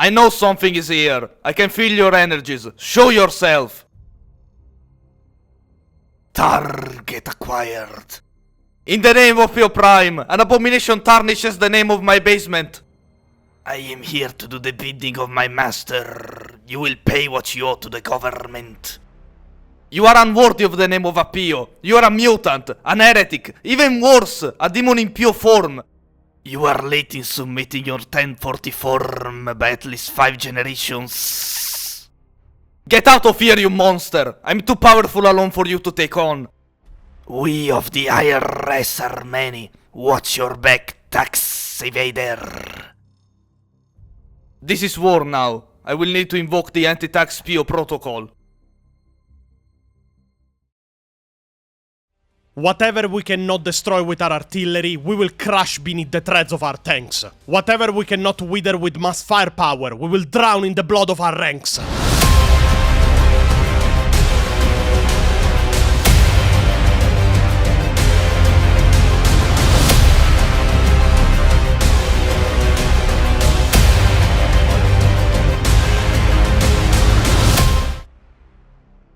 I know something is here. I can feel your energies. Show yourself. Target acquired. In the name of your Prime, an abomination tarnishes the name of my basement. I am here to do the bidding of my master. You will pay what you owe to the government. You are unworthy of the name of Appio. You are a mutant, an heretic, even worse, a demon in pure form. You are late in submitting your 1040 form by at least 5 generations. Get out of here, you monster! I'm too powerful alone for you to take on. We of the IRS are many. Watch your back, tax evader. This is war now. I will need to invoke the anti-tax PO protocol. Whatever we cannot destroy with our artillery, we will crush beneath the treads of our tanks. Whatever we cannot wither with mass firepower, we will drown in the blood of our ranks.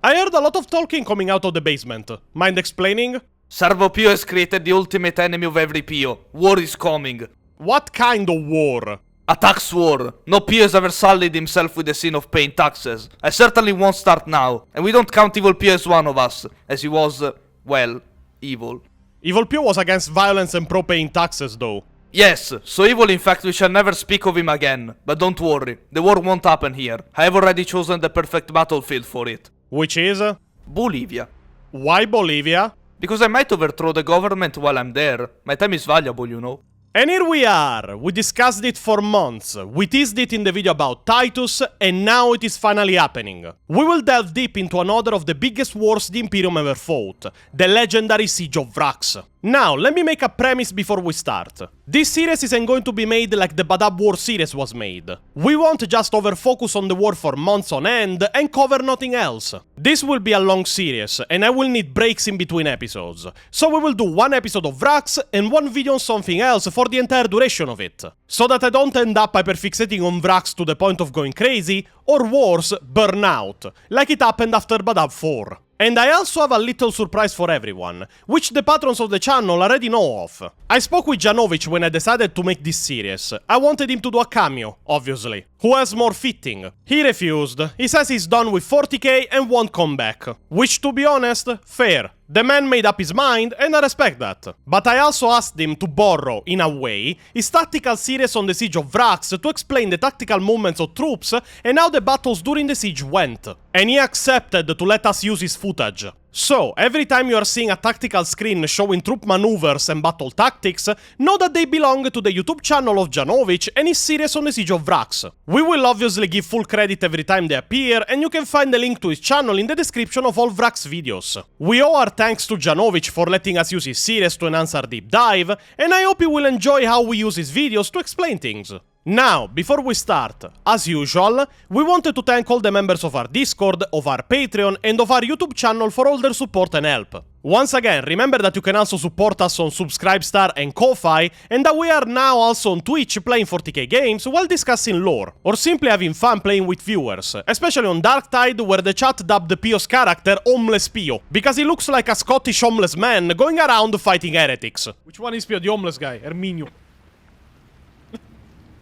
I heard a lot of talking coming out of the basement. Mind explaining? Servo Pio has created the ultimate enemy of every Pio. War is coming. What kind of war? A tax war. No Pio has ever sullied himself with the sin of paying taxes. I certainly won't start now. And we don't count Evil Pio as one of us, as he was, well, evil. Evil Pio was against violence and pro-paying taxes, though. Yes, so evil in fact we shall never speak of him again. But don't worry, the war won't happen here. I have already chosen the perfect battlefield for it. Which is? Bolivia. Why Bolivia? Because I might overthrow the government while I'm there. My time is valuable, you know. And here we are! We discussed it for months, we teased it in the video about Titus, and now it is finally happening. We will delve deep into another of the biggest wars the Imperium ever fought, the legendary Siege of Vraks. Now, let me make a premise before we start. This series isn't going to be made like the Badab War series was made. We won't just over-focus on the war for months on end and cover nothing else. This will be a long series, and I will need breaks in between episodes. So we will do one episode of Vraks and one video on something else for the entire duration of it. So that I don't end up hyperfixating on Vraks to the point of going crazy, or worse, burn out, like it happened after Badab 4. And I also have a little surprise for everyone, which the patrons of the channel already know of. I spoke with Janovic when I decided to make this series. I wanted him to do a cameo, obviously. Who else more fitting? He refused. He says he's done with 40k and won't come back. Which, to be honest, fair. The man made up his mind, and I respect that. But I also asked him to borrow, in a way, his tactical series on the Siege of Vraks to explain the tactical movements of troops and how the battles during the siege went. And he accepted to let us use his footage. So, every time you are seeing a tactical screen showing troop maneuvers and battle tactics, know that they belong to the YouTube channel of Janovic and his series on the Siege of Vraks. We will obviously give full credit every time they appear, and you can find the link to his channel in the description of all Vraks videos. We owe our thanks to Janovic for letting us use his series to enhance our deep dive, and I hope you will enjoy how we use his videos to explain things. Now, before we start, as usual, we wanted to thank all the members of our Discord, of our Patreon, and of our YouTube channel for all their support and help. Once again, remember that you can also support us on Subscribestar and Ko-Fi, and that we are now also on Twitch playing 40k games while discussing lore, or simply having fun playing with viewers, especially on Darktide, where the chat dubbed Pio's character Homeless Pio, because he looks like a Scottish homeless man going around fighting heretics. Which one is Pio, the homeless guy? Herminio.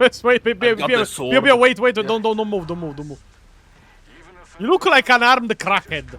Wait, wait, wait, don't move. You look like an armed crackhead.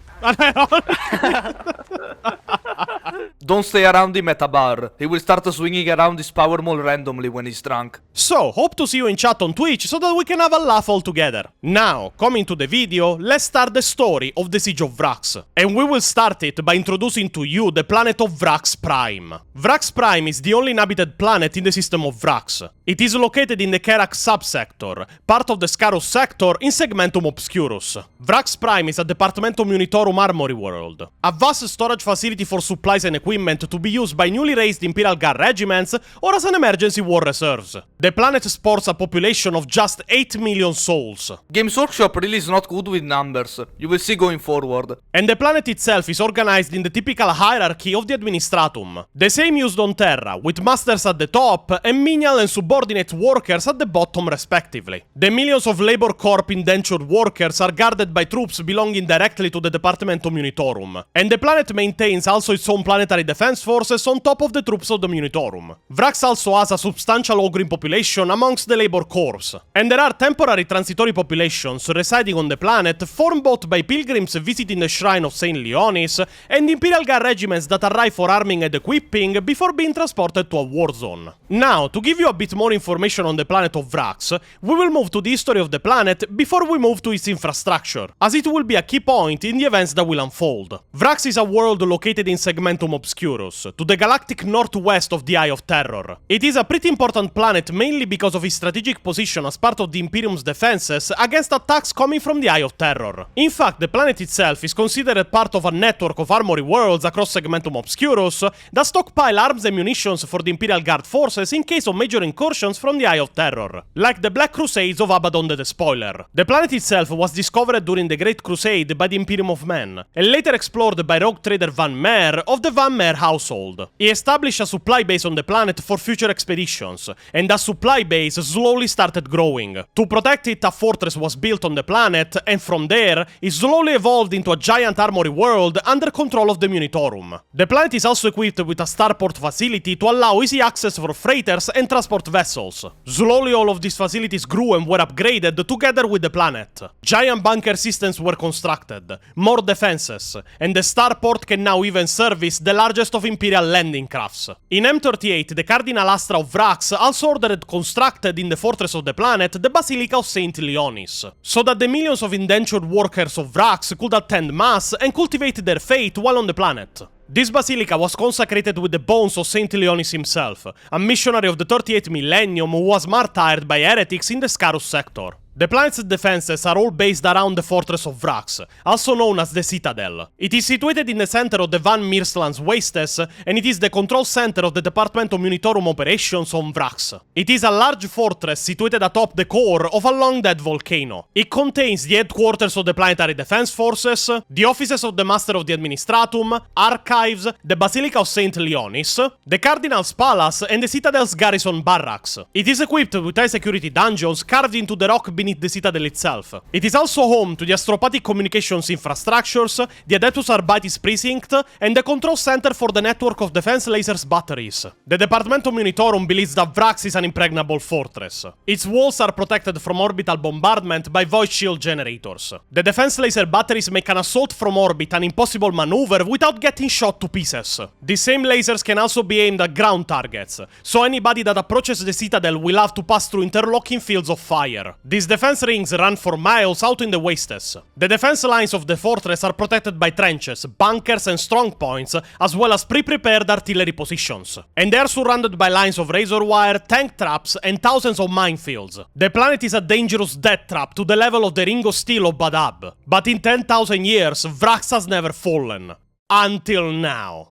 Don't stay around him at a bar. He will start swinging around his power mole randomly when he's drunk. So, hope to see you in chat on Twitch so that we can have a laugh all together. Now, coming to the video, let's start the story of the Siege of Vraks. And we will start it by introducing to you the planet of Vraks Prime. Vraks Prime is the only inhabited planet in the system of Vraks. It is located in the Kerak subsector, part of the Scaros sector in Segmentum Obscurus. Vraks Prime is a Departmentum Unitorum armory world, a vast storage facility for supplies and equipment equipment to be used by newly raised Imperial Guard regiments or as an emergency war reserves. The planet sports a population of just 8 million souls. Games Workshop really is not good with numbers, you will see going forward. And the planet itself is organized in the typical hierarchy of the Administratum. The same used on Terra, with masters at the top and menial and subordinate workers at the bottom respectively. The millions of Labor Corps indentured workers are guarded by troops belonging directly to the Departamentum Munitorum, and the planet maintains also its own planetary defense forces on top of the troops of the Munitorum. Vraks also has a substantial Ogrin population amongst the Labor Corps, and there are temporary transitory populations residing on the planet formed both by pilgrims visiting the shrine of Saint Lyons and Imperial Guard regiments that arrive for arming and equipping before being transported to a war zone. Now, to give you a bit more information on the planet of Vraks, we will move to the history of the planet before we move to its infrastructure, as it will be a key point in the events that will unfold. Vraks is a world located in Segmentum Obscurus, to the galactic northwest of the Eye of Terror. It is a pretty important planet mainly because of its strategic position as part of the Imperium's defenses against attacks coming from the Eye of Terror. In fact, the planet itself is considered part of a network of armory worlds across Segmentum Obscurus that stockpile arms and munitions for the Imperial Guard forces in case of major incursions from the Eye of Terror, like the Black Crusades of Abaddon the Despoiler. The planet itself was discovered during the Great Crusade by the Imperium of Men, and later explored by rogue trader Van Meer of the Van Meer household. He established a supply base on the planet for future expeditions, and that supply base slowly started growing. To protect it, a fortress was built on the planet, and from there, it slowly evolved into a giant armory world under control of the Munitorum. The planet is also equipped with a starport facility to allow easy access for freighters and transport vessels. Slowly all of these facilities grew and were upgraded together with the planet. Giant bunker systems were constructed, more defenses, and the starport can now even service the largest of Imperial landing crafts. In M38, the Cardinal Astra of Vraks also ordered constructed in the fortress of the planet the Basilica of Saint Lyons, so that the millions of indentured workers of Vraks could attend mass and cultivate their faith while on the planet. This basilica was consecrated with the bones of Saint Lyons himself, a missionary of the 38th millennium who was martyred by heretics in the Scarus sector. The planet's defenses are all based around the fortress of Vraks, also known as the Citadel. It is situated in the center of the Van Mierslands Wastes, and it is the control center of the Departmentum Munitorum operations on Vraks. It is a large fortress situated atop the core of a long-dead volcano. It contains the headquarters of the Planetary Defense Forces, the offices of the Master of the Administratum, archives, the Basilica of St. Lyons, the Cardinal's Palace, and the Citadel's garrison barracks. It is equipped with high-security dungeons carved into the rock beneath the Citadel itself. It is also home to the astropathic communications infrastructures, the Adeptus Arbitis Precinct, and the control center for the network of defense lasers batteries. The Departmentum Munitorum believes that Vraks is an impregnable fortress. Its walls are protected from orbital bombardment by void shield generators. The defense laser batteries make an assault from orbit an impossible maneuver without getting shot to pieces. These same lasers can also be aimed at ground targets, so anybody that approaches the Citadel will have to pass through interlocking fields of fire. These defense rings run for miles out in the wastes. The defense lines of the fortress are protected by trenches, bunkers and strong points, as well as pre-prepared artillery positions. And they are surrounded by lines of razor wire, tank traps, and thousands of minefields. The planet is a dangerous death trap to the level of the Ring of Steel of Badab. But in 10,000 years, Vraks has never fallen. Until now.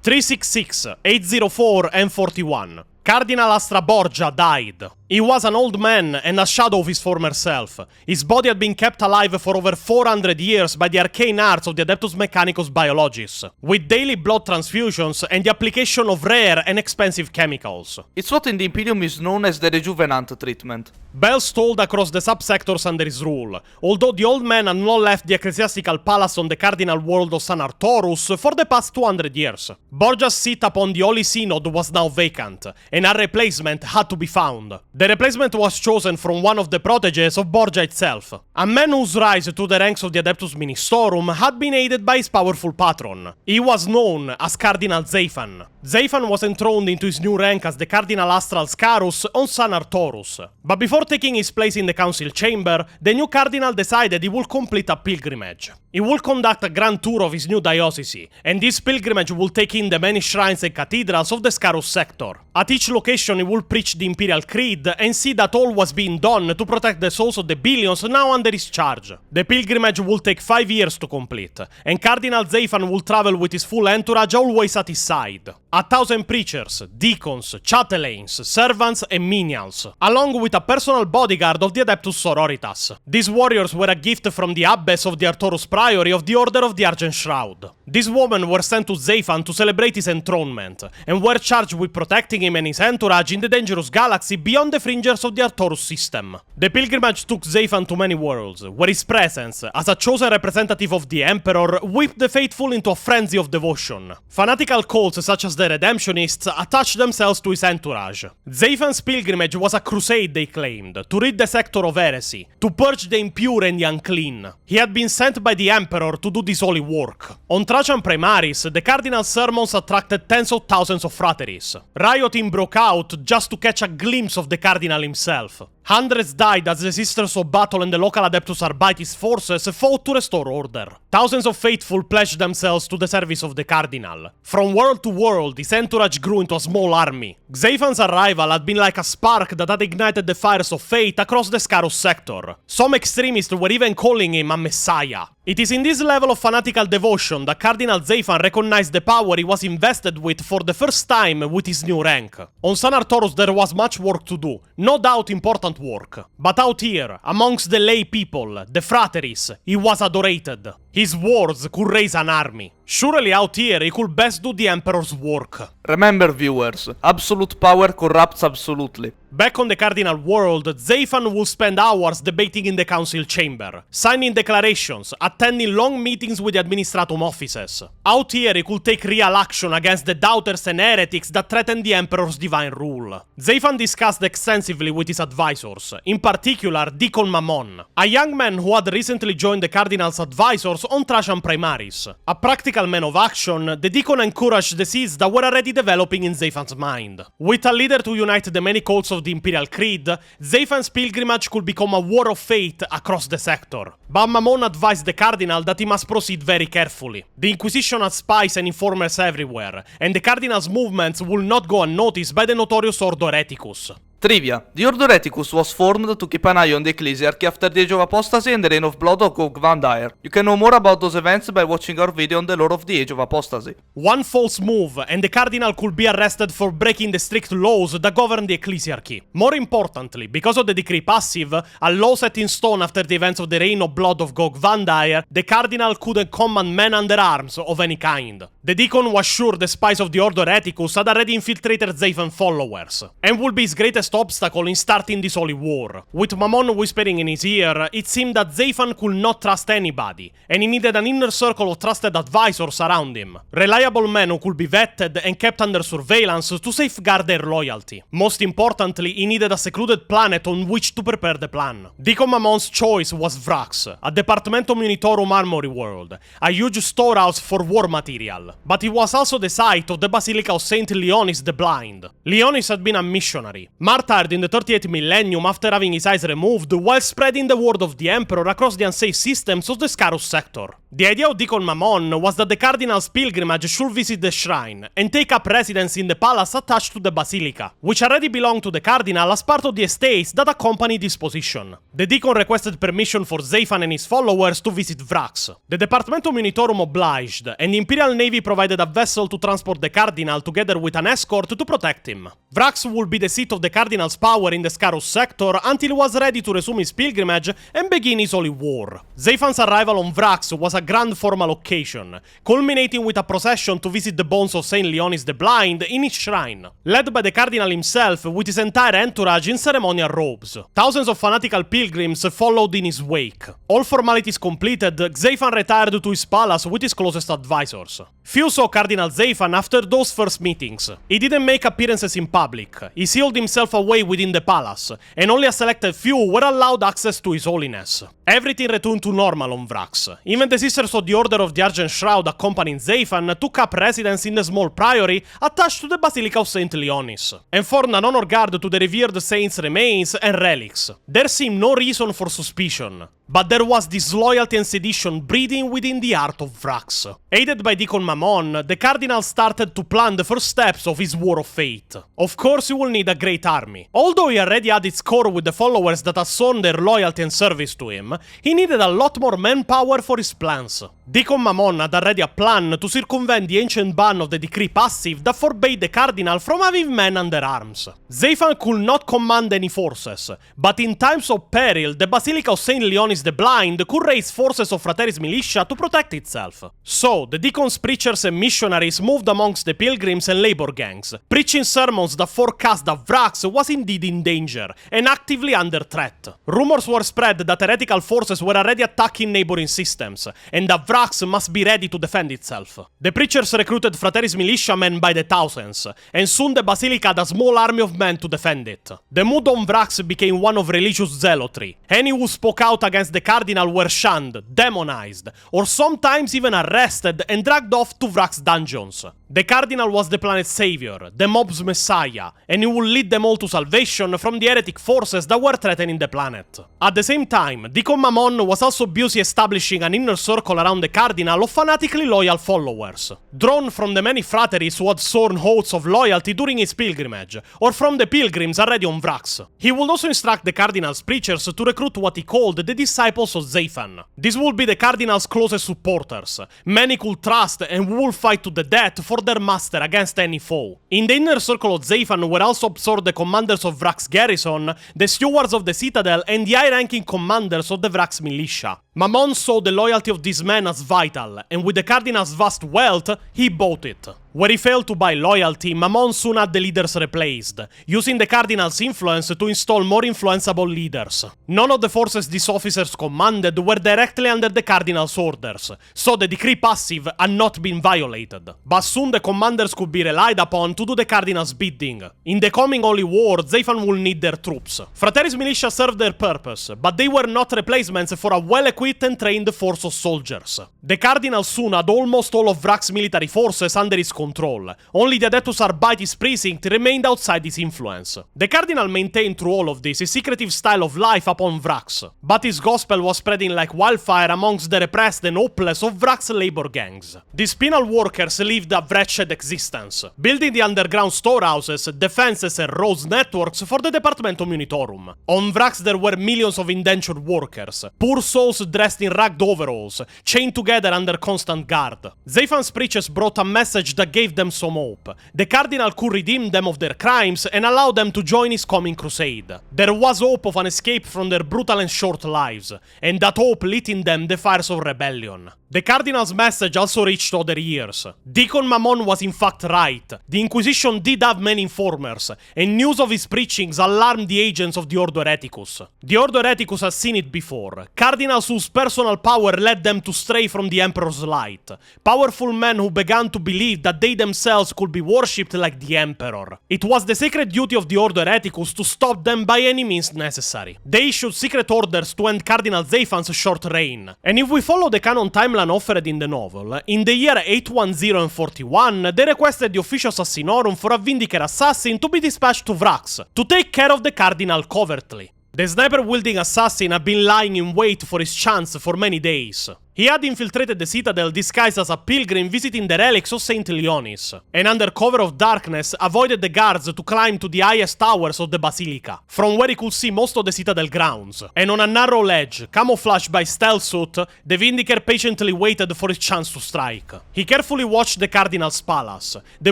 366, 804, and 41. Cardinal Astra Borgia died. He was an old man and a shadow of his former self. His body had been kept alive for over 400 years by the arcane arts of the Adeptus Mechanicus Biologis, with daily blood transfusions and the application of rare and expensive chemicals. It's what in the Imperium is known as the rejuvenant treatment. Bells tolled across the subsectors under his rule, although the old man had not left the ecclesiastical palace on the cardinal world of San Artorus for the past 200 years. Borgia's seat upon the Holy Synod was now vacant, and a replacement had to be found. The replacement was chosen from one of the proteges of Borgia itself, a man whose rise to the ranks of the Adeptus Ministorum had been aided by his powerful patron. He was known as Cardinal Xaphan. Xaphan was enthroned into his new rank as the Cardinal Astral Scarus on San Artorus. But before Before taking his place in the council chamber, the new cardinal decided he would complete a pilgrimage. He will conduct a grand tour of his new diocese, and this pilgrimage will take in the many shrines and cathedrals of the Scarus sector. At each location he will preach the Imperial Creed and see that all was being done to protect the souls of the billions now under his charge. The pilgrimage will take 5 years to complete, and Cardinal Xaphan will travel with his full entourage always at his side. 1,000 preachers, deacons, chatelains, servants and menials, along with a personal bodyguard of the Adeptus Sororitas. These warriors were a gift from the abbess of the Artorus Priory of the Order of the Argent Shroud. These women were sent to Xaphan to celebrate his enthronement, and were charged with protecting him and his entourage in the dangerous galaxy beyond the fringes of the Artorus system. The pilgrimage took Xaphan to many worlds, where his presence, as a chosen representative of the Emperor, whipped the faithful into a frenzy of devotion. Fanatical cults such as the Redemptionists attached themselves to his entourage. Xaphan's pilgrimage was a crusade, they claimed, to rid the sector of heresy, to purge the impure and the unclean. He had been sent by the Emperor to do this holy work. On Trajan Primaris, the Cardinal's sermons attracted tens of thousands of frateries. Rioting broke out just to catch a glimpse of the Cardinal himself. Hundreds died as the Sisters of Battle and the local Adeptus Arbitis forces fought to restore order. Thousands of faithful pledged themselves to the service of the Cardinal. From world to world, his entourage grew into a small army. Xaphan's arrival had been like a spark that had ignited the fires of fate across the Scarus sector. Some extremists were even calling him a messiah. It is in this level of fanatical devotion that Cardinal Xaphan recognized the power he was invested with for the first time with his new rank. On San Artorus there was much work to do, no doubt important work. But out here, amongst the lay people, the frateries, he was adorated. His words could raise an army. Surely out here he could best do the Emperor's work. Remember, viewers, absolute power corrupts absolutely. Back on the Cardinal world, Xaphan will spend hours debating in the council chamber, signing declarations, attending long meetings with the administratum offices. Out here he could take real action against the doubters and heretics that threaten the Emperor's divine rule. Xaphan discussed extensively with his advisors, in particular Deacon Mammon, a young man who had recently joined the Cardinal's advisors on Trajan Primaris. A practical man of action, the Deacon encouraged the seeds that were already developing in Xaphan's mind. With a leader to unite the many cults of the Imperial Creed, Xaphan's pilgrimage could become a war of fate across the sector. But Mammon advised the Cardinal that he must proceed very carefully. The Inquisition had spies and informers everywhere, and the Cardinal's movements would not go unnoticed by the notorious Ordo Hereticus. Trivia. The Ordo Hereticus was formed to keep an eye on the Ecclesiarchy after the Age of Apostasy and the Reign of Blood of Gog Vandire. You can know more about those events by watching our video on the lore of the Age of Apostasy. One false move, and the Cardinal could be arrested for breaking the strict laws that govern the Ecclesiarchy. More importantly, because of the Decree Passive, a law set in stone after the events of the Reign of Blood of Gog Vandire, the Cardinal couldn't command men under arms of any kind. The Deacon was sure the spies of the Ordo Hereticus had already infiltrated Xaphan followers, and would be his greatest obstacle in starting this holy war. With Mammon whispering in his ear, it seemed that Xaphan could not trust anybody, and he needed an inner circle of trusted advisors around him. Reliable men who could be vetted and kept under surveillance to safeguard their loyalty. Most importantly, he needed a secluded planet on which to prepare the plan. Deacon Mammon's choice was Vraks, a Departmentum Unitorum armory world, a huge storehouse for war material. But it was also the site of the Basilica of Saint Lyons the Blind. Lyons had been a missionary, martyred in the 38th millennium after having his eyes removed while spreading the word of the Emperor across the unsafe systems of the Scarus sector. The idea of Deacon Mammon was that the Cardinal's pilgrimage should visit the shrine and take up residence in the palace attached to the Basilica, which already belonged to the Cardinal as part of the estates that accompanied his position. The Deacon requested permission for Xaphan and his followers to visit Vraks. The Departmentum Unitorum obliged, and the Imperial Navy provided a vessel to transport the Cardinal together with an escort to protect him. Vraks would be the seat of the Cardinal's power in the Scarus sector until he was ready to resume his pilgrimage and begin his holy war. Xaphan's arrival on Vraks was a grand formal occasion, culminating with a procession to visit the bones of Saint Lyons the Blind in his shrine, led by the Cardinal himself with his entire entourage in ceremonial robes. Thousands of fanatical pilgrims followed in his wake. All formalities completed, Xaphan retired to his palace with his closest advisors. Few saw Cardinal Xaphan after those first meetings. He didn't make appearances in public, he sealed himself away within the palace, and only a selected few were allowed access to his holiness. Everything returned to normal on Vraks. Even the officers of the Order of the Argent Shroud accompanying Xaphan took up residence in the small priory attached to the Basilica of St. Leonis, and formed an honor guard to the revered saints' remains and relics. There seemed no reason for suspicion, but there was disloyalty and sedition breeding within the heart of Vraks. Aided by Deacon Mammon, the Cardinal started to plan the first steps of his War of Fate. Of course he will need a great army. Although he already had its core with the followers that had sworn their loyalty and service to him, he needed a lot more manpower for his plans. Deacon Mammon had already a plan to circumvent the ancient ban of the decree passive that forbade the Cardinal from having men under arms. Xaphan could not command any forces, but in times of peril, the Basilica of St. Leonis the Blind could raise forces of Frateris militia to protect itself. So, the deacons, preachers and missionaries moved amongst the pilgrims and labor gangs, preaching sermons that forecast that Vraks was indeed in danger and actively under threat. Rumors were spread that heretical forces were already attacking neighboring systems, and that Vraks must be ready to defend itself. The preachers recruited Frateris militiamen by the thousands, and soon the Basilica had a small army of men to defend it. The mood on Vraks became one of religious zealotry. Any who spoke out against the Cardinal were shunned, demonized, or sometimes even arrested and dragged off to Vraks dungeons. The Cardinal was the planet's savior, the mob's messiah, and he would lead them all to salvation from the heretic forces that were threatening the planet. At the same time, Deacon Mammon was also busy establishing an inner circle around the Cardinal of fanatically loyal followers, drawn from the many frateries who had sworn oaths of loyalty during his pilgrimage, or from the pilgrims already on Vraks. He would also instruct the Cardinal's preachers to recruit what he called the disciples of Xaphan. These would be the Cardinal's closest supporters, many could trust and who would fight to the death for their master against any foe. In the inner circle of Xaphan were also absorbed the commanders of Vraks garrison, the stewards of the citadel, and the high-ranking commanders of the Vraks militia. Mammon saw the loyalty of these men as vital, and with the Cardinal's vast wealth, he bought it. Where he failed to buy loyalty, Mammon soon had the leaders replaced, using the Cardinal's influence to install more influenceable leaders. None of the forces these officers commanded were directly under the Cardinal's orders, so the decree passive had not been violated. But soon the commanders could be relied upon to do the Cardinal's bidding. In the coming Holy War, Xaphan will need their troops. Frateris militia served their purpose, but they were not replacements for a well-equipped and trained force of soldiers. The Cardinal soon had almost all of Vraks' military forces under his control. Only the Adeptus Arbitis precinct remained outside his influence. The Cardinal maintained through all of this his secretive style of life upon Vraks, but his gospel was spreading like wildfire amongst the repressed and hopeless of Vraks' labor gangs. These penal workers lived a wretched existence, building the underground storehouses, defenses and roads networks for the Departmentum Munitorum. On Vraks there were millions of indentured workers, poor souls dressed in ragged overalls, chained together under constant guard. Xaphan's preachers brought a message that gave them some hope. The Cardinal could redeem them of their crimes and allow them to join his coming crusade. There was hope of an escape from their brutal and short lives, and that hope lit in them the fires of rebellion. The Cardinal's message also reached other ears. Deacon Mammon was in fact right. The Inquisition did have many informers, and news of his preachings alarmed the agents of the Ordo Hereticus. The Ordo Hereticus has seen it before. Cardinals whose personal power led them to stray from the Emperor's light. Powerful men who began to believe that they themselves could be worshipped like the Emperor. It was the sacred duty of the Ordo Hereticus to stop them by any means necessary. They issued secret orders to end Cardinal Xaphan's short reign. And if we follow the canon timeline offered in the novel, in the year 810 and 41, they requested the Officio Assassinorum for a Vindicator assassin to be dispatched to Vraks, to take care of the Cardinal covertly. The sniper-wielding assassin had been lying in wait for his chance for many days. He had infiltrated the citadel disguised as a pilgrim visiting the relics of St. Leonis, and under cover of darkness avoided the guards to climb to the highest towers of the basilica, from where he could see most of the citadel grounds. And on a narrow ledge, camouflaged by stealth suit, the Vindicator patiently waited for his chance to strike. He carefully watched the Cardinal's palace, the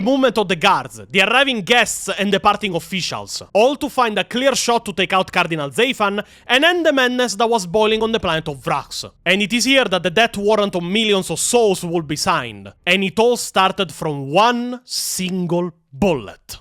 movement of the guards, the arriving guests and departing officials, all to find a clear shot to take out Cardinal Xaphan and end the madness that was boiling on the planet of Vraks. And it is here that the death warrant of millions of souls will be signed, and it all started from one single bullet.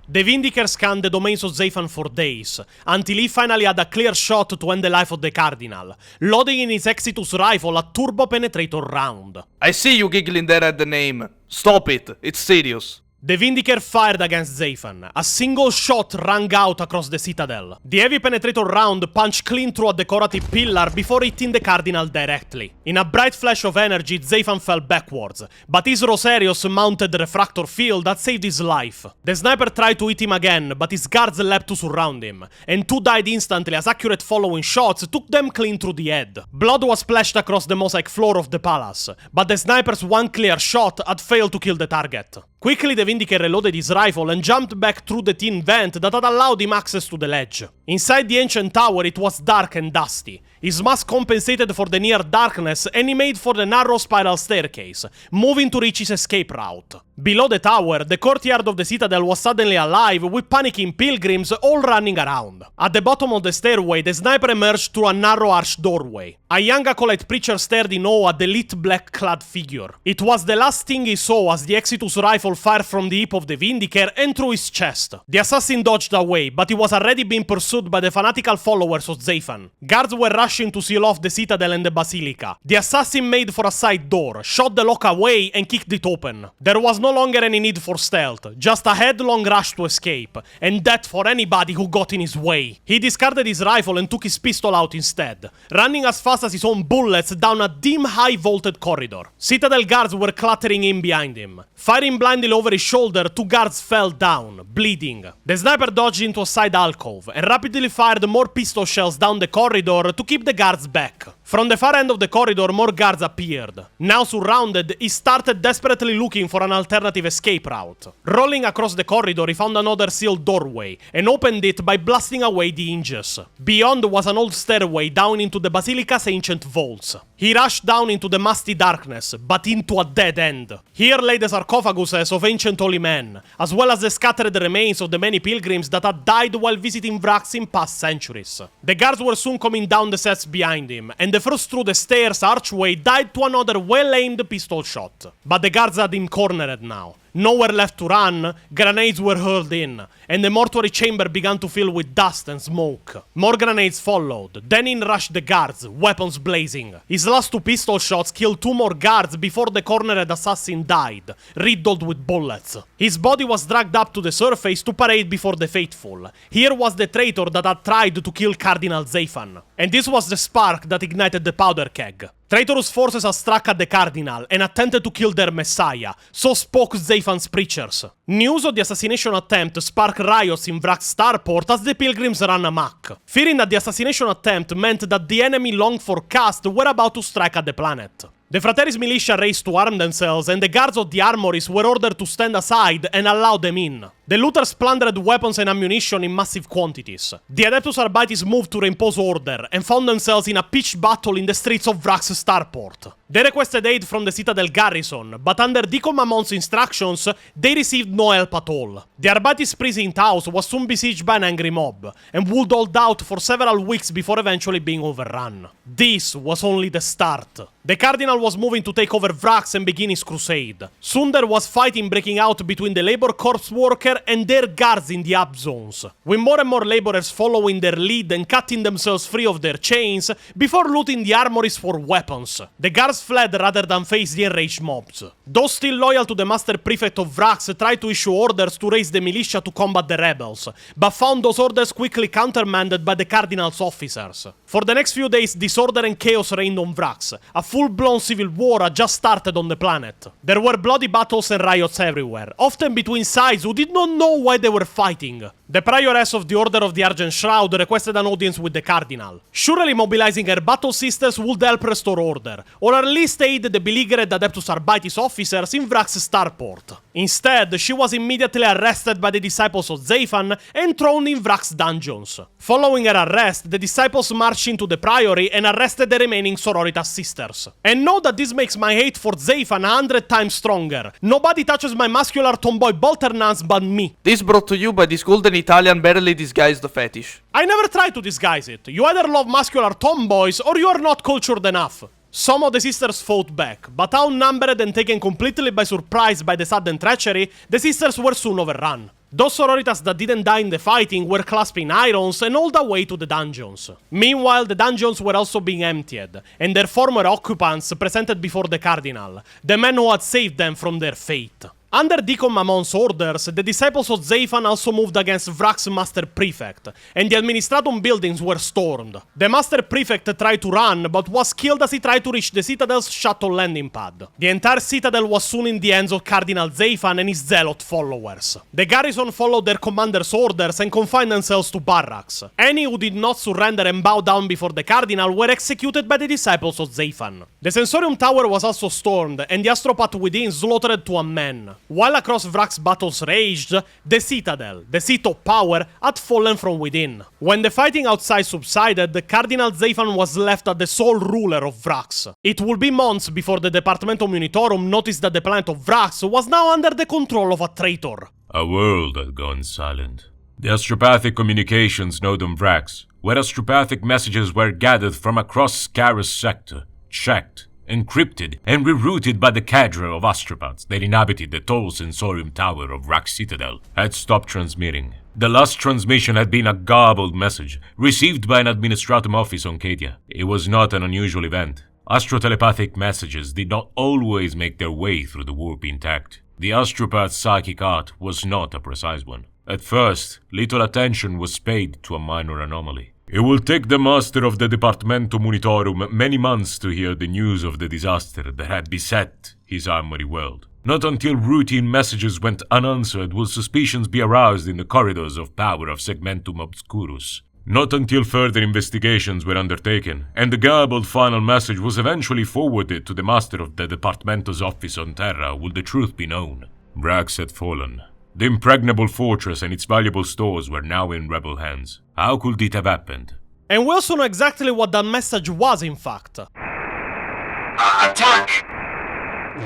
The Vindicator scanned the domains of Xaphan for days, until he finally had a clear shot to end the life of the Cardinal, loading in his Exitus rifle a turbo penetrator round. I see you giggling there at the name. Stop it, it's serious. The Vindicator fired against Xaphan. A single shot rang out across the citadel. The heavy penetrator round punched clean through a decorative pillar before hitting the Cardinal directly. In a bright flash of energy, Xaphan fell backwards, but his Rosarios mounted the refractor field that saved his life. The sniper tried to hit him again, but his guards leapt to surround him, and two died instantly as accurate following shots took them clean through the head. Blood was splashed across the mosaic floor of the palace, but the sniper's one clear shot had failed to kill the target. Quickly, the Vindicator reloaded his rifle and jumped back through the tin vent that had allowed him access to the ledge. Inside the ancient tower, it was dark and dusty. His mask compensated for the near darkness, and he made for the narrow spiral staircase, moving to reach his escape route. Below the tower, the courtyard of the citadel was suddenly alive with panicking pilgrims all running around. At the bottom of the stairway, the sniper emerged through a narrow arched doorway. A young acolyte preacher stared in awe at the lit black-clad figure. It was the last thing he saw as the Exitus rifle fired from the hip of the Vindicator and through his chest. The assassin dodged away, but he was already being pursued by the fanatical followers of Xaphan. Guards were rushing to seal off the citadel and the basilica. The assassin made for a side door, shot the lock away and kicked it open. There was no longer any need for stealth, just a headlong rush to escape, and death for anybody who got in his way. He discarded his rifle and took his pistol out instead, running as fast as his own bullets down a dim, high-vaulted corridor. Citadel guards were clattering in behind him. Firing blindly over his shoulder, two guards fell down, bleeding. The sniper dodged into a side alcove and rapidly fired more pistol shells down the corridor to keep the guards back. From the far end of the corridor, more guards appeared. Now surrounded, he started desperately looking for an alternative escape route. Rolling across the corridor, he found another sealed doorway and opened it by blasting away the hinges. Beyond was an old stairway down into the basilica's ancient vaults. He rushed down into the musty darkness, but into a dead end. Here lay the sarcophaguses of ancient holy men, as well as the scattered remains of the many pilgrims that had died while visiting Vraks in past centuries. The guards were soon coming down the steps behind him, and the first through the stairs archway died to another well-aimed pistol shot. But the guards had him cornered now. Nowhere left to run, grenades were hurled in, and the mortuary chamber began to fill with dust and smoke. More grenades followed, then in rushed the guards, weapons blazing. His last two pistol shots killed two more guards before the cornered assassin died, riddled with bullets. His body was dragged up to the surface to parade before the faithful. Here was the traitor that had tried to kill Cardinal Xaphan, and this was the spark that ignited the powder keg. Traitorous forces had struck at the Cardinal and attempted to kill their messiah, so spoke Xaphan's preachers. News of the assassination attempt sparked riots in Vraks starport as the pilgrims ran amok, fearing that the assassination attempt meant that the enemy longed for caste were about to strike at the planet. The Frateris militia raced to arm themselves, and the guards of the armories were ordered to stand aside and allow them in. The looters plundered weapons and ammunition in massive quantities. The Adeptus Arbites moved to reimpose order, and found themselves in a pitched battle in the streets of Vraks starport. They requested aid from the Citadel garrison, but under Deacon Mamon's instructions, they received no help at all. The Arbites precinct house was soon besieged by an angry mob, and would hold out for several weeks before eventually being overrun. This was only the start. The Cardinal was moving to take over Vraks and begin his crusade. Soon there was fighting breaking out between the labor corps worker and their guards in the up zones, with more and more laborers following their lead and cutting themselves free of their chains before looting the armories for weapons. The guards fled rather than face the enraged mobs. Those still loyal to the Master Prefect of Vraks tried to issue orders to raise the militia to combat the rebels, but found those orders quickly countermanded by the Cardinal's officers. For the next few days, disorder and chaos reigned on Vraks. A full-blown civil war had just started on the planet. There were bloody battles and riots everywhere, often between sides who did not know why they were fighting. The prioress of the Order of the Argent Shroud requested an audience with the Cardinal. Surely mobilizing her battle sisters would help restore order, or at least aid the beleaguered Adeptus Arbites officers in Vraks starport. Instead, she was immediately arrested by the disciples of Xaphan and thrown in Vraks dungeons. Following her arrest, the disciples marched into the priory and arrested the remaining sororitas sisters. And know that this makes my hate for Xaphan 100 times stronger. Nobody touches my muscular tomboy Bolternans but me. This brought to you by this golden Italian barely disguised fetish. I never tried to disguise it. You either love muscular tomboys or you are not cultured enough. Some of the sisters fought back, but outnumbered and taken completely by surprise by the sudden treachery, the sisters were soon overrun. Those sororitas that didn't die in the fighting were clasping irons and all the way to the dungeons. Meanwhile, the dungeons were also being emptied, and their former occupants presented before the Cardinal, the men who had saved them from their fate. Under Deacon Mamon's orders, the disciples of Xaphan also moved against Vraks' Master Prefect, and the Administratum buildings were stormed. The Master Prefect tried to run, but was killed as he tried to reach the Citadel's shuttle landing pad. The entire Citadel was soon in the hands of Cardinal Xaphan and his zealot followers. The garrison followed their commander's orders and confined themselves to barracks. Any who did not surrender and bow down before the Cardinal were executed by the disciples of Xaphan. The Sensorium Tower was also stormed, and the astropath within slaughtered to a man. While across Vraks battles raged, the Citadel, the seat of power, had fallen from within. When the fighting outside subsided, Cardinal Xaphan was left as the sole ruler of Vraks. It would be months before the Departmentum Munitorum noticed that the planet of Vraks was now under the control of a traitor. A world had gone silent. The astropathic communications node on Vraks, where astropathic messages were gathered from across Scarus sector, checked, encrypted, and rerouted by the cadre of astropaths that inhabited the tall sensorium tower of Vraks Citadel, had stopped transmitting. The last transmission had been a garbled message, received by an administratum office on Cadia. It was not an unusual event. Astrotelepathic messages did not always make their way through the warp intact. The astropath's psychic art was not a precise one. At first, little attention was paid to a minor anomaly. It will take the master of the Departmentum Munitorum many months to hear the news of the disaster that had beset his armory world. Not until routine messages went unanswered will suspicions be aroused in the corridors of power of Segmentum Obscurus. Not until further investigations were undertaken, and the garbled final message was eventually forwarded to the master of the Departmento's office on Terra, will the truth be known. Vraks had fallen. The impregnable fortress and its valuable stores were now in rebel hands. How could it have happened? And we also know exactly what that message was, in fact. Attack!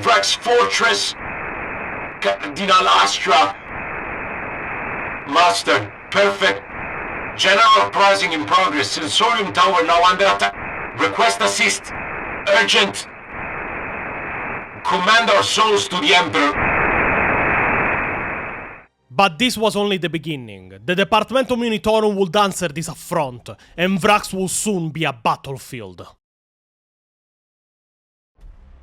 Vraks Fortress! Cardinal Astra! Master, perfect! General uprising in progress. Sensorium Tower now under attack. Request assist. Urgent! Command our souls to the Emperor. But this was only the beginning. The Departmentum Munitorum would answer this affront, and Vraks will soon be a battlefield.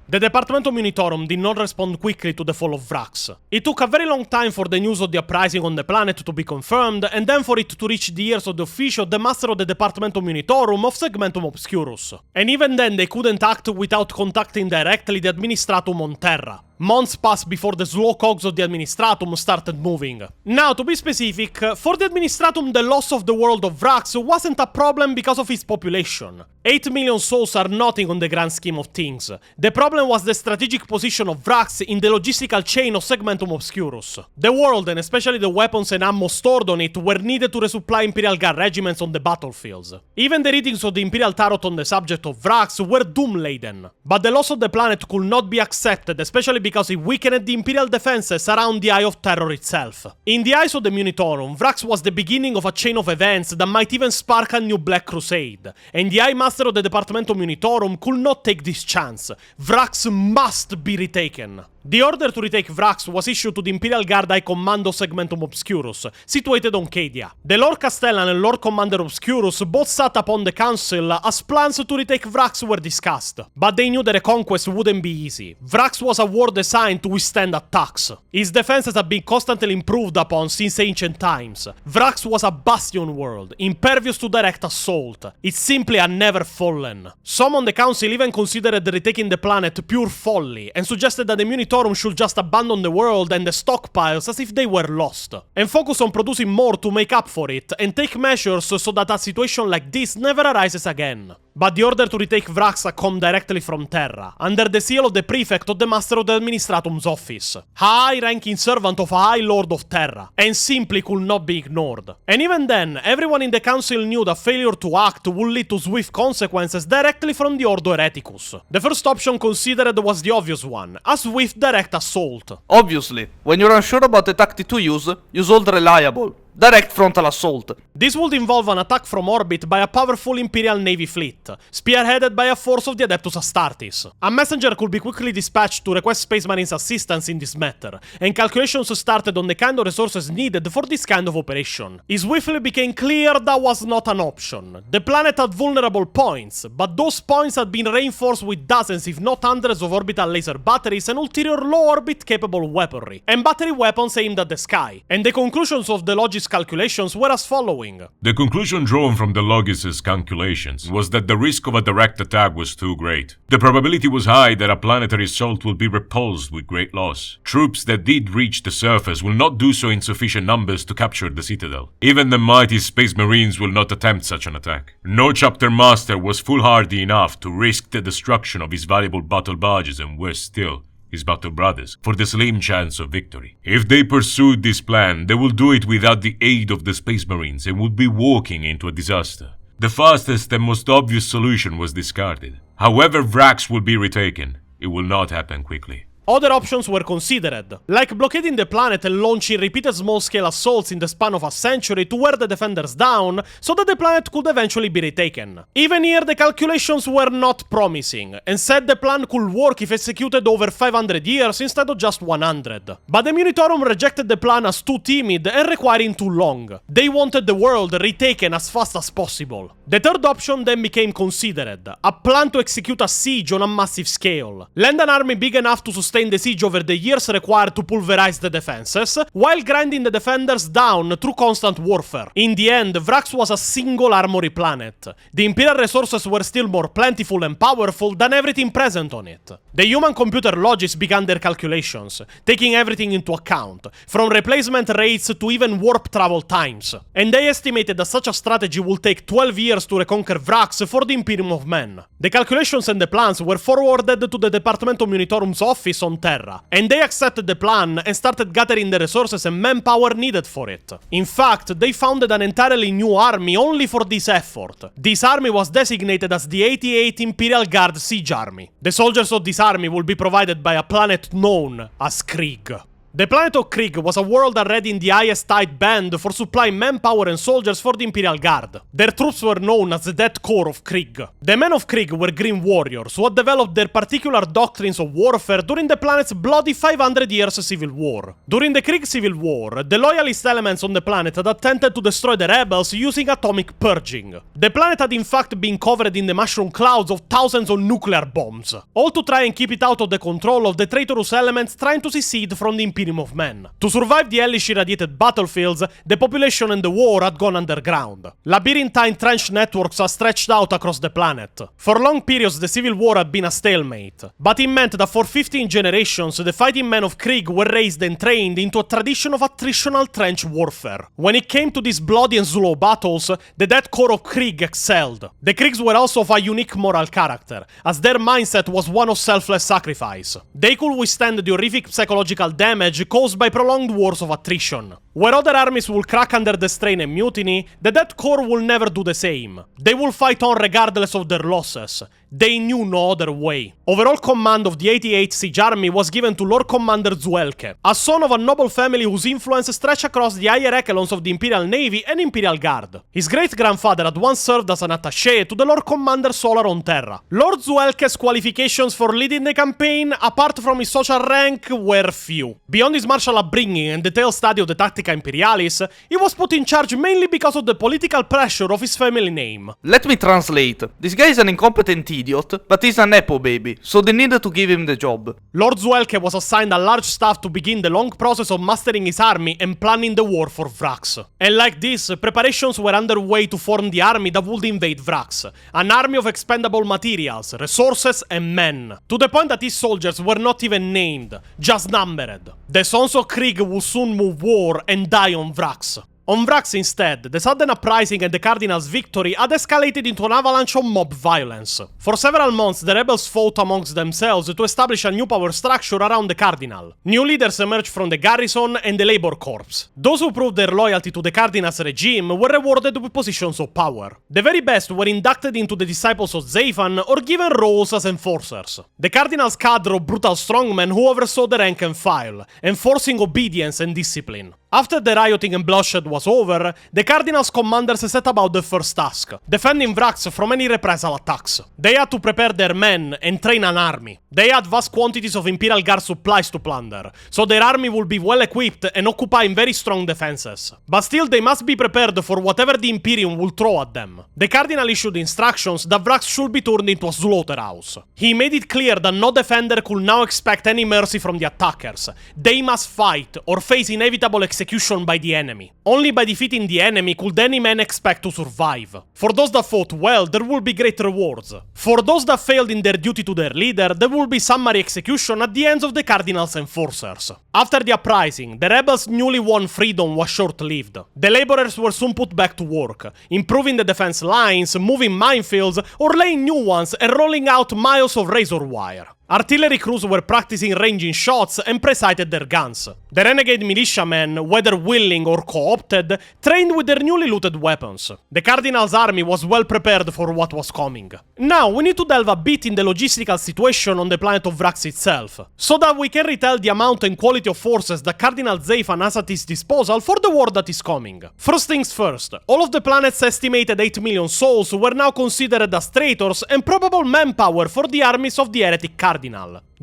The Departmentum Munitorum did not respond quickly to the fall of Vraks. It took a very long time for the news of the uprising on the planet to be confirmed, and then for it to reach the ears of the official, the master of the Departmentum Munitorum of Segmentum Obscurus. And even then they couldn't act without contacting directly the Administratum on Terra. Months passed before the slow cogs of the Administratum started moving. Now, to be specific, for the Administratum the loss of the world of Vraks wasn't a problem because of its population. 8 million souls are nothing on the grand scheme of things. The problem was the strategic position of Vraks in the logistical chain of Segmentum Obscurus. The world, and especially the weapons and ammo stored on it, were needed to resupply Imperial Guard regiments on the battlefields. Even the readings of the Imperial Tarot on the subject of Vraks were doom-laden. But the loss of the planet could not be accepted, especially because it weakened the Imperial defenses around the Eye of Terror itself. In the eyes of the Munitorum, Vraks was the beginning of a chain of events that might even spark a new Black Crusade, and the High Master of the Departmentum Munitorum could not take this chance. Vraks must be retaken. The order to retake Vraks was issued to the Imperial Guard High Commando Segmentum Obscurus, situated on Cadia. The Lord Castellan and Lord Commander Obscurus both sat upon the council as plans to retake Vraks were discussed, but they knew that a conquest wouldn't be easy. Vraks was a war designed to withstand attacks. Its defenses have been constantly improved upon since ancient times. Vraks was a bastion world, impervious to direct assault. It simply had never fallen. Some on the council even considered retaking the planet pure folly, and suggested that the Munitorum should just abandon the world and the stockpiles as if they were lost, and focus on producing more to make up for it, and take measures so that a situation like this never arises again. But the order to retake Vraks had come directly from Terra, under the seal of the Prefect of the Master of the Administratum's office, a high-ranking servant of a High Lord of Terra, and simply could not be ignored. And even then, everyone in the Council knew that failure to act would lead to swift consequences directly from the Ordo Hereticus. The first option considered was the obvious one, a swift direct assault. Obviously, when you're unsure about the tactic to use Old Reliable. Direct frontal assault. This would involve an attack from orbit by a powerful Imperial Navy fleet, spearheaded by a force of the Adeptus Astartes. A messenger could be quickly dispatched to request Space Marines' assistance in this matter, and calculations started on the kind of resources needed for this kind of operation. It swiftly became clear that was not an option. The planet had vulnerable points, but those points had been reinforced with dozens if not hundreds of orbital laser batteries and ulterior low-orbit capable weaponry, and battery weapons aimed at the sky. And the conclusions of the Logis calculations were as following. The conclusion drawn from the Logis' calculations was that the risk of a direct attack was too great. The probability was high that a planetary assault will be repulsed with great loss. Troops that did reach the surface will not do so in sufficient numbers to capture the Citadel. Even the mighty Space Marines will not attempt such an attack. No chapter master was foolhardy enough to risk the destruction of his valuable battle barges and, worse still, his battle brothers, for the slim chance of victory. If they pursued this plan, they will do it without the aid of the Space Marines and would be walking into a disaster. The fastest and most obvious solution was discarded. However Vraks will be retaken, it will not happen quickly. Other options were considered, like blockading the planet and launching repeated small-scale assaults in the span of a century to wear the defenders down, so that the planet could eventually be retaken. Even here, the calculations were not promising, and said the plan could work if executed over 500 years instead of just 100. But the Munitorum rejected the plan as too timid and requiring too long. They wanted the world retaken as fast as possible. The third option then became considered, a plan to execute a siege on a massive scale. Land an army big enough to sustain the siege over the years required to pulverize the defenses, while grinding the defenders down through constant warfare. In the end, Vraks was a single armory planet. The Imperial resources were still more plentiful and powerful than everything present on it. The human computer Logis began their calculations, taking everything into account, from replacement rates to even warp travel times. And they estimated that such a strategy would take 12 years to reconquer Vraks for the Imperium of Men. The calculations and the plans were forwarded to the Departamento Munitorum's office on Terra, and they accepted the plan and started gathering the resources and manpower needed for it. In fact, they founded an entirely new army only for this effort. This army was designated as the 88th Imperial Guard Siege Army. The soldiers of this army will be provided by a planet known as Krieg. The planet of Krieg was a world already in the highest tide band for supplying manpower and soldiers for the Imperial Guard. Their troops were known as the Death Corps of Krieg. The men of Krieg were green warriors who had developed their particular doctrines of warfare during the planet's bloody 500 years civil war. During the Krieg civil war, the loyalist elements on the planet had attempted to destroy the rebels using atomic purging. The planet had in fact been covered in the mushroom clouds of thousands of nuclear bombs, all to try and keep it out of the control of the traitorous elements trying to secede from the Imperium of Men. To survive the hellish irradiated battlefields, the population and the war had gone underground. Labyrinthine trench networks are stretched out across the planet. For long periods, the civil war had been a stalemate, but it meant that for 15 generations, the fighting men of Krieg were raised and trained into a tradition of attritional trench warfare. When it came to these bloody and slow battles, the Death Corps of Krieg excelled. The Kriegs were also of a unique moral character, as their mindset was one of selfless sacrifice. They could withstand the horrific psychological damage caused by prolonged wars of attrition. Where other armies will crack under the strain and mutiny, the Death Corps will never do the same. They will fight on regardless of their losses. They knew no other way. Overall command of the 88th Siege Army was given to Lord Commander Zuelke, a son of a noble family whose influence stretched across the higher echelons of the Imperial Navy and Imperial Guard. His great-grandfather had once served as an attaché to the Lord Commander Solar on Terra. Lord Zuelke's qualifications for leading the campaign, apart from his social rank, were few. Beyond his martial upbringing and detailed study of the Tactica Imperialis, he was put in charge mainly because of the political pressure of his family name. Let me translate. This guy is an incompetent idiot, but he's a nepo baby, so they needed to give him the job. Lord Zuelke was assigned a large staff to begin the long process of mastering his army and planning the war for Vraks. And like this, preparations were underway to form the army that would invade Vraks, an army of expendable materials, resources and men, to the point that his soldiers were not even named, just numbered. The Sons of Krieg would soon move war and die on Vraks. On Vraks instead, the sudden uprising and the Cardinal's victory had escalated into an avalanche of mob violence. For several months, the rebels fought amongst themselves to establish a new power structure around the Cardinal. New leaders emerged from the garrison and the labor corps. Those who proved their loyalty to the Cardinal's regime were rewarded with positions of power. The very best were inducted into the Disciples of Xaphan or given roles as enforcers. The Cardinal's cadre of brutal strongmen who oversaw the rank and file, enforcing obedience and discipline. After the rioting and bloodshed was was over, the Cardinals commanders set about the first task, defending Vraks from any reprisal attacks. They had to prepare their men and train an army. They had vast quantities of Imperial Guard supplies to plunder, so their army will be well equipped and occupying very strong defenses. But still they must be prepared for whatever the Imperium will throw at them. The Cardinal issued instructions that Vraks should be turned into a slaughterhouse. He made it clear that no defender could now expect any mercy from the attackers. They must fight or face inevitable execution by the enemy. Only by defeating the enemy could any man expect to survive. For those that fought well, there will be great rewards. For those that failed in their duty to their leader, there will be summary execution at the hands of the Cardinal's enforcers. After the uprising, the rebels' newly won freedom was short-lived. The laborers were soon put back to work, improving the defense lines, moving minefields, or laying new ones and rolling out miles of razor wire. Artillery crews were practicing ranging shots and presighted their guns. The renegade militiamen, whether willing or co-opted, trained with their newly looted weapons. The Cardinal's army was well prepared for what was coming. Now, we need to delve a bit in the logistical situation on the planet of Vraks itself, so that we can retell the amount and quality of forces that Cardinal Xaphan has at his disposal for the war that is coming. First things first, all of the planet's estimated 8 million souls were now considered as traitors and probable manpower for the armies of the heretic Cardinal.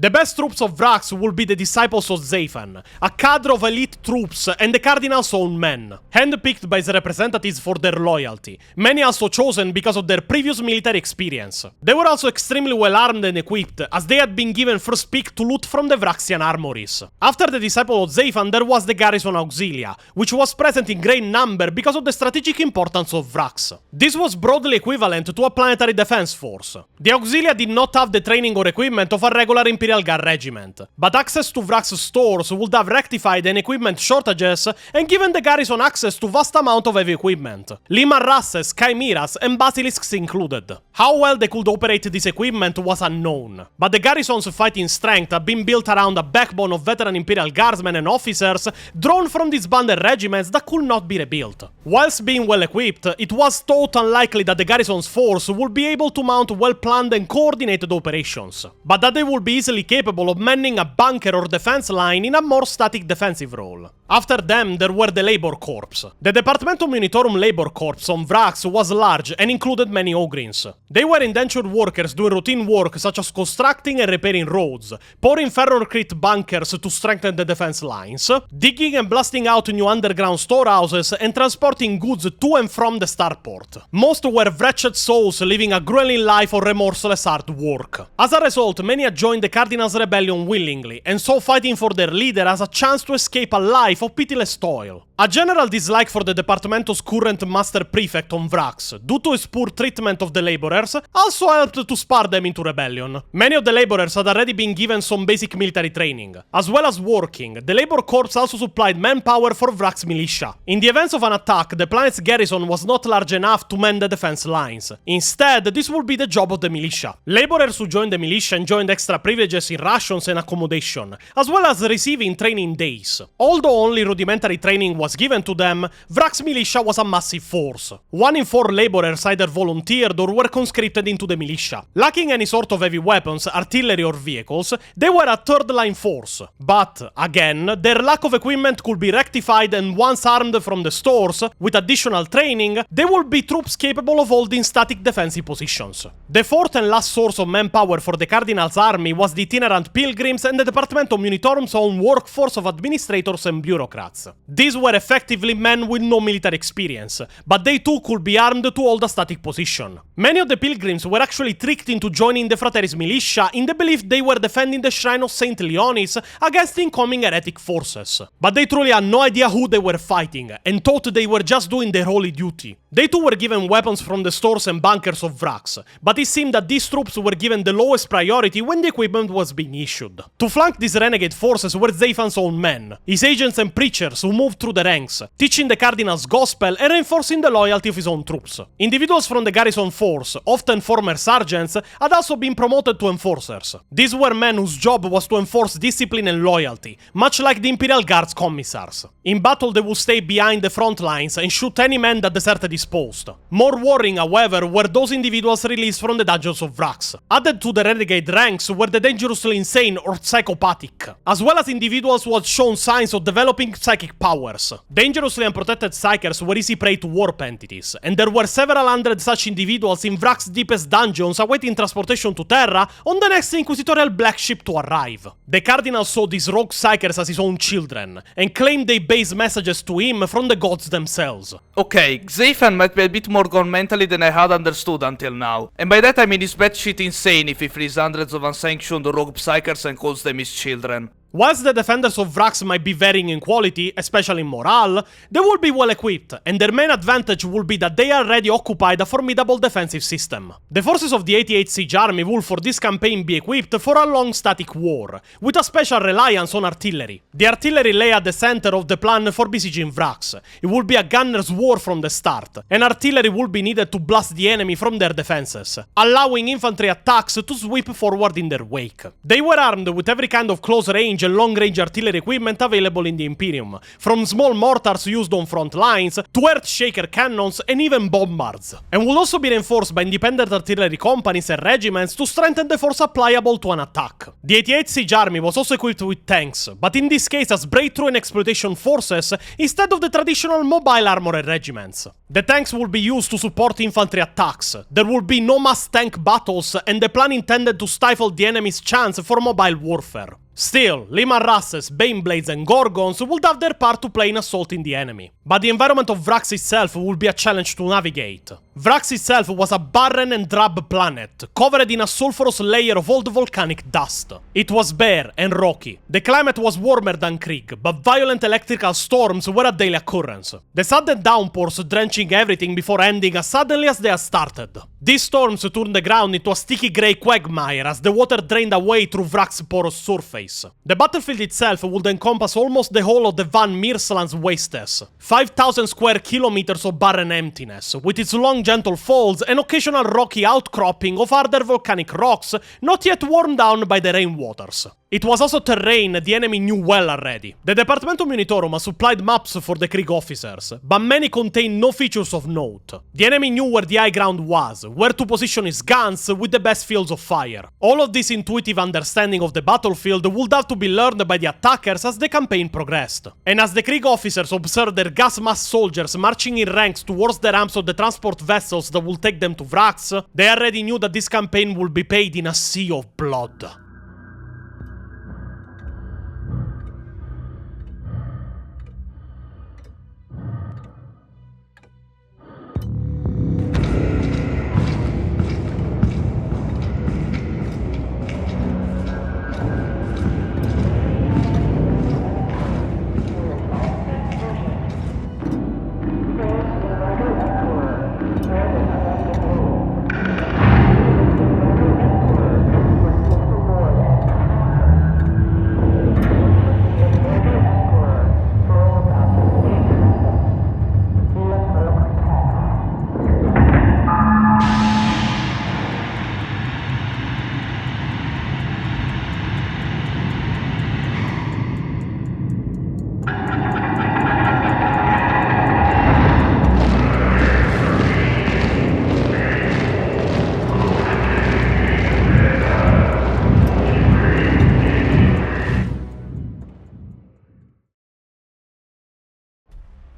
The best troops of Vraks will be the disciples of Xaphan, a cadre of elite troops and the Cardinal's own men, handpicked by his representatives for their loyalty, many also chosen because of their previous military experience. They were also extremely well armed and equipped, as they had been given first pick to loot from the Vraksian armories. After the disciple of Xaphan, there was the garrison Auxilia, which was present in great number because of the strategic importance of Vraks. This was broadly equivalent to a planetary defense force. The Auxilia did not have the training or equipment of a regular Imperial Guard regiment, but access to Vraks stores would have rectified any equipment shortages and given the garrison access to vast amount of heavy equipment, Liman Rasses, Chimeras, and Basilisks included. How well they could operate this equipment was unknown, but the garrison's fighting strength had been built around a backbone of veteran Imperial Guardsmen and officers drawn from disbanded regiments that could not be rebuilt. Whilst being well equipped, it was thought unlikely that the garrison's force would be able to mount well-planned and coordinated operations, but that they would be easily capable of manning a bunker or defense line in a more static defensive role. After them, there were the Labor Corps. The Departmentum Unitorum Labor Corps on Vraks was large and included many Ogrins. They were indentured workers doing routine work such as constructing and repairing roads, pouring ferrocrete bunkers to strengthen the defense lines, digging and blasting out new underground storehouses, and transporting goods to and from the starport. Most were wretched souls living a grueling life of remorseless hard work. As a result, many had joined the Cardinal's rebellion willingly, and saw fighting for their leader as a chance to escape a life of pitiless toil. A general dislike for the Departamento's current Master Prefect on Vraks, due to his poor treatment of the laborers, also helped to spur them into rebellion. Many of the laborers had already been given some basic military training. As well as working, the Labor Corps also supplied manpower for Vraks militia. In the event of an attack, the planet's garrison was not large enough to man the defense lines. Instead, this would be the job of the militia. Laborers who joined the militia enjoyed extra privileges in rations and accommodation, as well as receiving training days. Although only rudimentary training was given to them, Vraks militia was a massive force. 1 in 4 laborers either volunteered or were conscripted into the militia. Lacking any sort of heavy weapons, artillery or vehicles, they were a third-line force. But, again, their lack of equipment could be rectified, and once armed from the stores, with additional training, they would be troops capable of holding static defensive positions. The fourth and last source of manpower for the Cardinal's army was the itinerant pilgrims and the Departmentum Unitorum's own workforce of administrators and bureaucrats. These were effectively men with no military experience, but they too could be armed to hold a static position. Many of the pilgrims were actually tricked into joining the Frateris militia in the belief they were defending the shrine of Saint Lyons against incoming heretic forces. But they truly had no idea who they were fighting, and thought they were just doing their holy duty. They too were given weapons from the stores and bunkers of Vraks, but it seemed that these troops were given the lowest priority when the equipment was being issued. To flank these renegade forces were Xaphan's own men, his agents and preachers who moved through the ranks, teaching the Cardinal's gospel and reinforcing the loyalty of his own troops. Individuals from the garrison force, often former sergeants, had also been promoted to enforcers. These were men whose job was to enforce discipline and loyalty, much like the Imperial Guard's commissars. In battle they would stay behind the front lines and shoot any man that deserted his post. More worrying, however, were those individuals released from the dungeons of Vraks. Added to the renegade ranks were the dangerously insane or psychopathic, as well as individuals who had shown signs of developing psychic powers. Dangerously unprotected psykers were easy prey to warp entities, and there were several hundred such individuals in Vraks' deepest dungeons awaiting transportation to Terra on the next inquisitorial black ship to arrive. The Cardinal saw these rogue psykers as his own children, and claimed they base messages to him from the gods themselves. Okay, Xaphan might be a bit more gone mentally than I had understood until now. And by that I mean he's batshit insane if he frees hundreds of unsanctioned rogue psykers and calls them his children. Whilst the defenders of Vraks might be varying in quality, especially in morale, they will be well equipped, and their main advantage will be that they already occupied a formidable defensive system. The forces of the 88th Siege Army will for this campaign be equipped for a long static war, with a special reliance on artillery. The artillery lay at the center of the plan for besieging Vraks. It will be a gunner's war from the start, and artillery will be needed to blast the enemy from their defenses, allowing infantry attacks to sweep forward in their wake. They were armed with every kind of close range and long-range artillery equipment available in the Imperium, from small mortars used on front lines to earth-shaker cannons and even bombards, and will also be reinforced by independent artillery companies and regiments to strengthen the force applicable to an attack. The 88th Siege Army was also equipped with tanks, but in this case as breakthrough and exploitation forces instead of the traditional mobile armored regiments. The tanks will be used to support infantry attacks, there will be no mass tank battles, and the plan intended to stifle the enemy's chance for mobile warfare. Still, Liman Rasses, Baneblades and Gorgons would have their part to play in assaulting the enemy. But the environment of Vraks itself would be a challenge to navigate. Vraks itself was a barren and drab planet, covered in a sulfurous layer of old volcanic dust. It was bare and rocky. The climate was warmer than Krieg, but violent electrical storms were a daily occurrence. The sudden downpours drenching everything before ending as suddenly as they had started. These storms turned the ground into a sticky grey quagmire as the water drained away through Vraks' porous surface. The battlefield itself would encompass almost the whole of the Van Miersland's wastes. 5,000 square kilometers of barren emptiness, with its long gentle falls and occasional rocky outcropping of harder volcanic rocks not yet worn down by the rainwaters. It was also terrain the enemy knew well already. The Departamentum Unitorum supplied maps for the Krieg officers, but many contained no features of note. The enemy knew where the high ground was, where to position his guns with the best fields of fire. All of this intuitive understanding of the battlefield would have to be learned by the attackers as the campaign progressed. And as the Krieg officers observed their gas-masked soldiers marching in ranks towards the ramps of the transport vessels that would take them to Vraks, they already knew that this campaign would be paid in a sea of blood.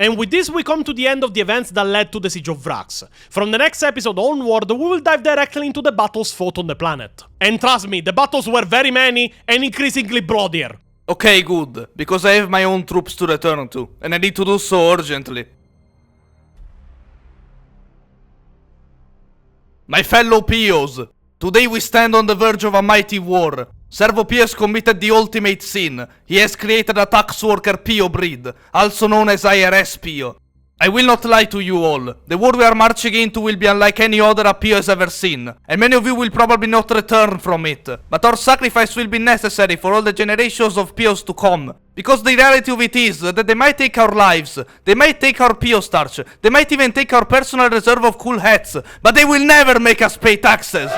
And with this we come to the end of the events that led to the Siege of Vraks. From the next episode onward, we will dive directly into the battles fought on the planet. And trust me, the battles were very many and increasingly bloodier. Okay, good, because I have my own troops to return to, and I need to do so urgently. My fellow POs, today we stand on the verge of a mighty war. Servo P has committed the ultimate sin. He has created a tax worker PO breed, also known as IRS PO. I will not lie to you all. The war we are marching into will be unlike any other a PO has ever seen, and many of you will probably not return from it. But our sacrifice will be necessary for all the generations of POs to come. Because the reality of it is that they might take our lives, they might take our PO starch, they might even take our personal reserve of cool hats, but they will never make us pay taxes.